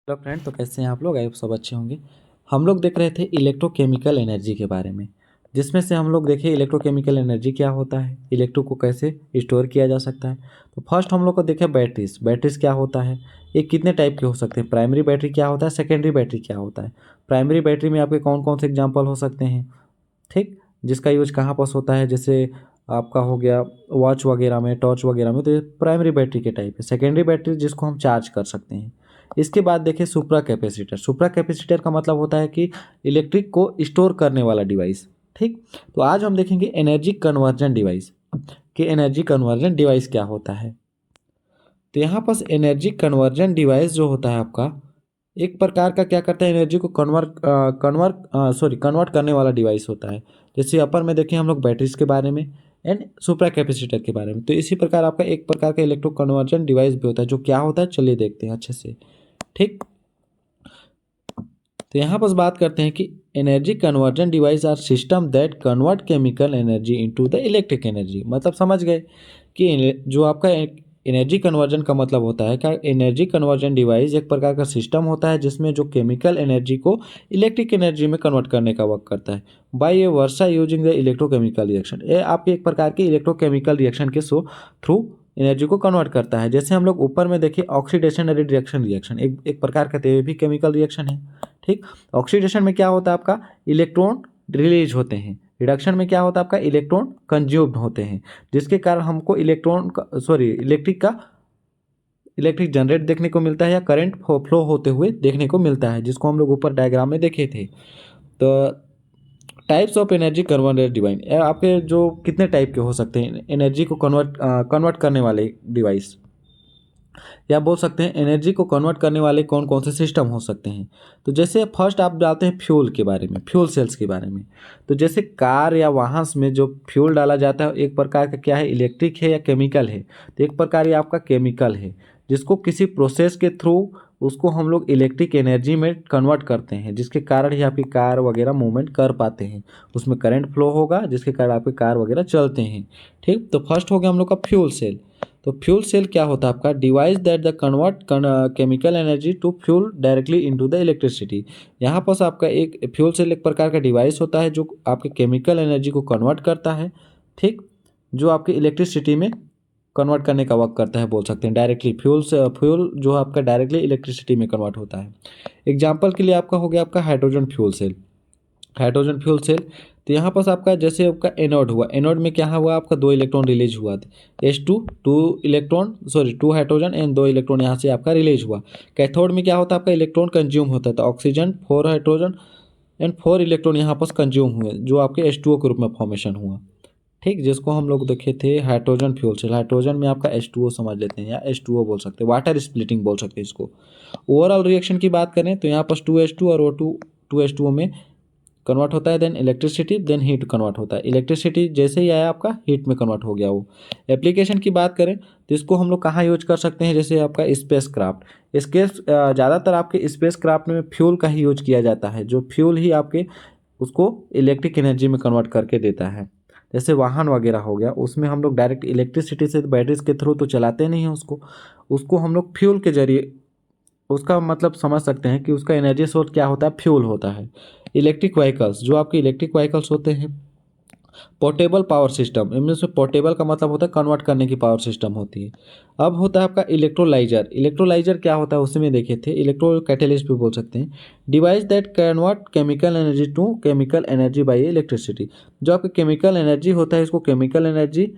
Hello friend, तो कैसे हैं आप लोग? आई सब अच्छे होंगे। हम लोग देख रहे थे इलेक्ट्रोकेमिकल एनर्जी के बारे में, जिसमें से हम लोग देखे इलेक्ट्रोकेमिकल एनर्जी क्या होता है, इलेक्ट्रो को कैसे स्टोर किया जा सकता है। तो फर्स्ट हम लोग को देखे बैटरीज। बैटरीज क्या होता है, ये कितने टाइप के हो सकते हैं, प्राइमरी बैटरी क्या होता है, सेकेंडरी बैटरी क्या होता है। प्राइमरी बैटरी में आपके कौन कौन से एग्जाम्पल हो सकते हैं, ठीक, जिसका यूज कहाँ पर होता है, जैसे आपका हो गया वॉच वगैरह में, टॉर्च वगैरह में, तो ये प्राइमरी बैटरी के टाइप है। सेकेंडरी बैटरी जिसको हम चार्ज कर सकते हैं। इसके बाद देखिए सुप्रा कैपेसिटर। सुप्रा कैपेसिटर का मतलब होता है कि इलेक्ट्रिक को स्टोर करने वाला डिवाइस, ठीक। तो आज हम देखेंगे एनर्जी कन्वर्जन डिवाइस कि एनर्जी कन्वर्जन डिवाइस क्या होता है। तो यहाँ पास एनर्जी कन्वर्जन डिवाइस जो होता है आपका, एक प्रकार का क्या करता है, एनर्जी को कन्वर्ट करने वाला डिवाइस होता है। जैसे अपर में देखें हम लोग बैटरीज के बारे में एंड सुप्रा कैपेसिटर के बारे में, तो इसी प्रकार आपका एक प्रकार का इलेक्ट्रो कन्वर्जन डिवाइस भी होता है। जो क्या होता है चलिए देखते हैं अच्छे से, ठीक। तो यहाँ पर बात करते हैं कि energy conversion device are system that convert chemical energy into the electric energy. मतलब समझ गए कि जो आपका एनर्जी कन्वर्जन का मतलब होता है क्या, एनर्जी कन्वर्जन डिवाइस एक प्रकार का सिस्टम होता है जिसमें जो केमिकल एनर्जी को इलेक्ट्रिक एनर्जी में कन्वर्ट करने का वर्क करता है vice versa using the electrochemical reaction. ये आपके एक प्रकार के इलेक्ट्रोकेमिकल रिएक्शन के थ्रू एनर्जी को कन्वर्ट करता है। जैसे हम लोग ऊपर में देखिए ऑक्सीडेशन रिडक्शन रिएक्शन एक प्रकार का भी केमिकल रिएक्शन है, ठीक। ऑक्सीडेशन में क्या होता है आपका, इलेक्ट्रॉन रिलीज होते हैं। रिडक्शन में क्या होता है आपका, इलेक्ट्रॉन कंज्यूम्ड होते हैं, जिसके कारण हमको इलेक्ट्रिक जनरेट देखने को मिलता है या करंट फ्लो होते हुए देखने को मिलता है, जिसको हम लोग ऊपर डायग्राम में देखे थे। तो types of energy converter device, आपके जो कितने टाइप के हो सकते हैं एनर्जी को कन्वर्ट करने वाले डिवाइस, या बोल सकते हैं एनर्जी को कन्वर्ट करने वाले कौन कौन से सिस्टम हो सकते हैं। तो जैसे फर्स्ट आप डालते हैं फ्यूल के बारे में, फ्यूल सेल्स के बारे में। तो जैसे कार या वाहन में जो फ्यूल डाला जाता है एक प्रकार का क्या है, इलेक्ट्रिक है या केमिकल है। तो एक प्रकार ये आपका केमिकल है, जिसको किसी प्रोसेस के थ्रू उसको हम लोग इलेक्ट्रिक एनर्जी में कन्वर्ट करते हैं, जिसके कारण ही आपकी कार वगैरह मूवमेंट कर पाते हैं। उसमें करंट फ्लो होगा जिसके कारण आपके कार वगैरह चलते हैं, ठीक। तो फर्स्ट हो गया हम लोग का फ्यूल सेल। तो फ्यूल सेल क्या होता है आपका, device that the convert chemical energy to fuel directly into the electricity. यहाँ पर आपका एक फ्यूल सेल एक प्रकार का डिवाइस होता है जो आपके केमिकल एनर्जी को कन्वर्ट करता है, ठीक, जो आपके इलेक्ट्रिसिटी में कन्वर्ट करने का वर्क करता है, बोल सकते हैं डायरेक्टली। फ्यूल जो आपका डायरेक्टली इलेक्ट्रिसिटी में कन्वर्ट होता है। एग्जाम्पल के लिए आपका हो गया आपका hydrogen fuel cell. Hydrogen fuel cell, तो यहाँ पर आपका जैसे आपका एनोड हुआ, एनोड में क्या हुआ आपका, 2 इलेक्ट्रॉन रिलीज हुआ था, टू हाइड्रोजन एंड 2 इलेक्ट्रॉन यहाँ से आपका रिलीज हुआ। कैथोड में क्या होता है आपका, इलेक्ट्रॉन कंज्यूम होता है, तो ऑक्सीजन 4 हाइड्रोजन एंड 4 इलेक्ट्रॉन यहाँ पर कंज्यूम हुए, जो आपके H2O के रूप में फॉर्मेशन हुआ, ठीक, जिसको हम लोग देखे थे हाइड्रोजन फ्यूल सेल। हाइड्रोजन में आपका H2O समझ लेते हैं या H2O बोल सकते हैं, वाटर स्प्लिटिंग बोल सकते हैं इसको। ओवरऑल रिएक्शन की बात करें तो यहाँ पर 2H2 और O2 में कन्वर्ट होता है, then electricity, then heat convert होता है। इलेक्ट्रिसिटी जैसे ही आया आपका हीट में कन्वर्ट हो गया वो। एप्लीकेशन की बात करें तो इसको हम लोग कहाँ यूज कर सकते हैं, जैसे आपका स्पेस क्राफ्ट। इसके ज़्यादातर आपके स्पेस क्राफ्ट में फ्यूल का ही यूज किया जाता है, जो फ्यूल ही आपके उसको इलेक्ट्रिक एनर्जी में कन्वर्ट करके देता है। जैसे वाहन वगैरह हो गया, उसमें हम लोग डायरेक्ट इलेक्ट्रिसिटी से बैटरीज के थ्रू तो चलाते नहीं हैं उसको, उसको हम लोग फ्यूल के जरिए, उसका मतलब समझ सकते हैं कि उसका एनर्जी सोर्स क्या होता है, फ्यूल होता है। इलेक्ट्रिक व्हीकल्स, जो आपके इलेक्ट्रिक व्हीकल्स होते हैं, पोर्टेबल पावर सिस्टम, इनमें से पोर्टेबल का मतलब होता है कन्वर्ट करने की पावर सिस्टम होती है। अब होता है आपका इलेक्ट्रोलाइजर। इलेक्ट्रोलाइजर क्या होता है उसमें देखे थे, इलेक्ट्रो कैटेलिस्ट भी बोल सकते हैं। Device that convert chemical energy to chemical energy by electricity. जो आपका केमिकल एनर्जी होता है इसको केमिकल एनर्जी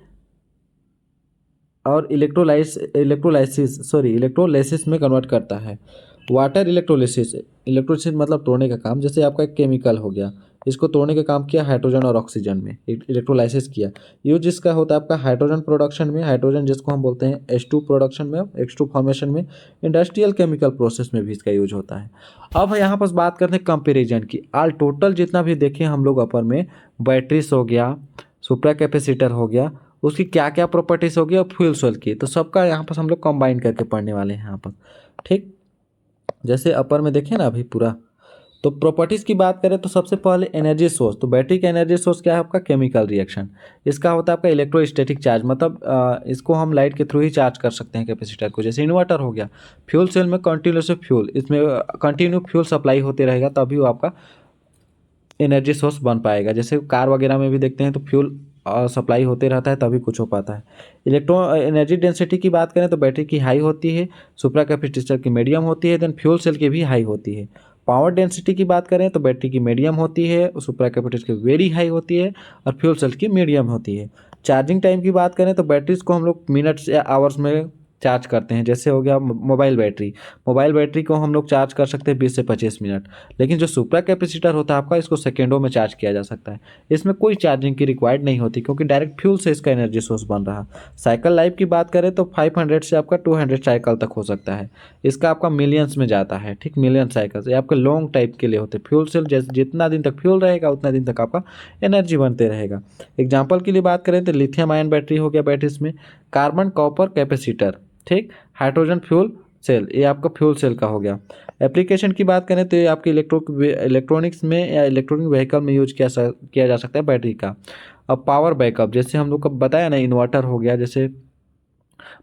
और इलेक्ट्रोलाइसिस में कन्वर्ट करता है। वाटर इलेक्ट्रोलिसिस मतलब तोड़ने का काम, जैसे आपका एक केमिकल हो गया, इसको तोड़ने का काम किया हाइड्रोजन और ऑक्सीजन में, इलेक्ट्रोलाइसिस किया। यूज जिसका होता है आपका हाइड्रोजन प्रोडक्शन में, हाइड्रोजन जिसको हम बोलते हैं H2 प्रोडक्शन में, H2 फॉर्मेशन में, इंडस्ट्रियल केमिकल प्रोसेस में भी इसका यूज होता है। अब यहाँ पर बात करते हैं कंपेरिजन की। ऑल टोटल जितना भी देखें हम लोग अपर में, बैटरीज हो गया, सुप्रा कैपेसिटर हो गया, उसकी क्या क्या प्रॉपर्टीज होगी और फ्यूल सेल की, तो सबका यहाँ पर हम लोग कंबाइन करके पढ़ने वाले हैं यहाँ पर, ठीक। जैसे अपर में देखें ना अभी पूरा, तो प्रॉपर्टीज़ की बात करें तो सबसे पहले एनर्जी सोर्स, तो बैटरी का एनर्जी सोर्स क्या है आपका? Chemical reaction. इसका होता है आपका इलेक्ट्रोस्टैटिक चार्ज, मतलब इसको हम लाइट के थ्रू ही चार्ज कर सकते हैं कैपेसिटर को। जैसे इन्वर्टर हो गया, फ्यूल सेल में कंटिन्यूस फ्यूल, इसमें कंटिन्यू फ्यूल सप्लाई होते रहेगा तभी वो आपका एनर्जी सोर्स बन पाएगा। जैसे कार वगैरह में भी देखते हैं तो फ्यूल सप्लाई होते रहता है तभी कुछ हो पाता है। इलेक्ट्रॉन एनर्जी डेंसिटी की बात करें तो बैटरी की हाई होती है, सुप्रा कैपेसिटर की मीडियम होती है, देन फ्यूल सेल की भी हाई होती है। पावर डेंसिटी की बात करें तो बैटरी की मीडियम होती है, सुप्रा कैपेसिटर की वेरी हाई होती है और फ्यूल सेल की मीडियम होती है। चार्जिंग टाइम की बात करें तो बैटरीज को हम लोग मिनट्स या आवर्स में चार्ज करते हैं। जैसे हो गया मोबाइल बैटरी, मोबाइल बैटरी को हम लोग चार्ज कर सकते हैं 20 से 25 मिनट, लेकिन जो सुप्रा कैपेसिटर होता है आपका, इसको सेकेंडों में चार्ज किया जा सकता है। इसमें कोई चार्जिंग की रिक्वायर्ड नहीं होती क्योंकि डायरेक्ट फ्यूल से इसका एनर्जी सोर्स बन रहा। साइकिल लाइफ की बात करें तो 500 से आपका 200 साइकिल तक हो सकता है। इसका आपका मिलियंस में जाता है, ठीक, मिलियन साइकिल्स। ये आपके लॉन्ग टाइप के लिए होते हैं। फ्यूल सेल जैसे जितना दिन तक फ्यूल रहेगा उतना दिन तक आपका एनर्जी बनते रहेगा। एग्जाम्पल के लिए बात करें तो लिथियम आयन बैटरी हो गया बैटरीज में, कार्बन कॉपर कैपेसिटर, ठीक, हाइड्रोजन फ्यूल सेल, ये आपका फ्यूल सेल का हो गया। एप्लीकेशन की बात करें तो ये आपके इलेक्ट्रॉनिक्स में या इलेक्ट्रॉनिक व्हीकल में यूज किया जा सकता है बैटरी का। अब पावर बैकअप, जैसे हम लोग को बताया ना, इन्वर्टर हो गया, जैसे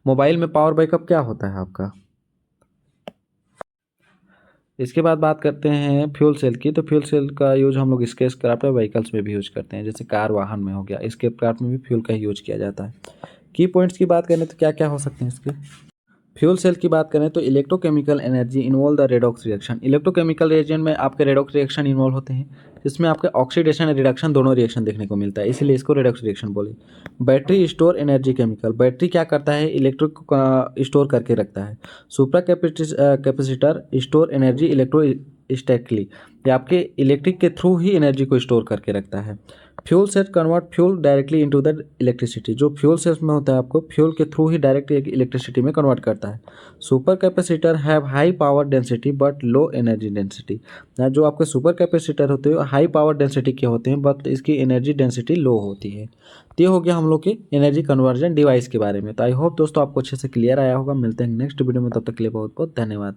मोबाइल में पावर बैकअप क्या होता है आपका। इसके बाद बात करते हैं फ्यूल सेल की, तो फ्यूल सेल का यूज हम लोग स्पेस क्राफ्ट और व्हीकल्स में भी यूज करते हैं। जैसे कार वाहन में हो गया, इसके क्राफ्ट में भी फ्यूल का ही यूज किया जाता है। की पॉइंट्स की बात करें तो क्या क्या हो सकते हैं इसके। फ्यूल सेल की बात करें तो electrochemical energy involve the redox reaction. Electrochemical reaction में आपके रेडॉक्स रिएक्शन इन्वॉल्व होते हैं, जिसमें आपके ऑक्सीडेशन और रिडक्शन दोनों रिएक्शन देखने को मिलता है, इसीलिए इसको रेडॉक्स रिएक्शन बोले। Battery store energy chemical, battery क्या करता है? इलेक्ट्रिक को स्टोर करके रखता है। Super capacitor store energy electrostatically, ये आपके इलेक्ट्रिक के थ्रू ही एनर्जी को स्टोर करके रखता है। Fuel cell convert fuel directly into the electricity, जो फ्यूल सेल्स में होता है आपको फ्यूल के थ्रू ही डायरेक्ट इलेक्ट्रिसिटी में कन्वर्ट करता है। Super capacitor have high power density but low energy density, जो आपके सुपर कैपेसिटर होते हैं हाई पावर डेंसिटी के होते हैं बट इसकी एनर्जी डेंसिटी लो होती है। तो ये हो गया हम लोग के एनर्जी कन्वर्जन डिवाइस के बारे में। तो आई होप दोस्तों आपको अच्छे से क्लियर आया होगा। मिलते हैं नेक्स्ट वीडियो में, तब तक के लिए बहुत बहुत धन्यवाद।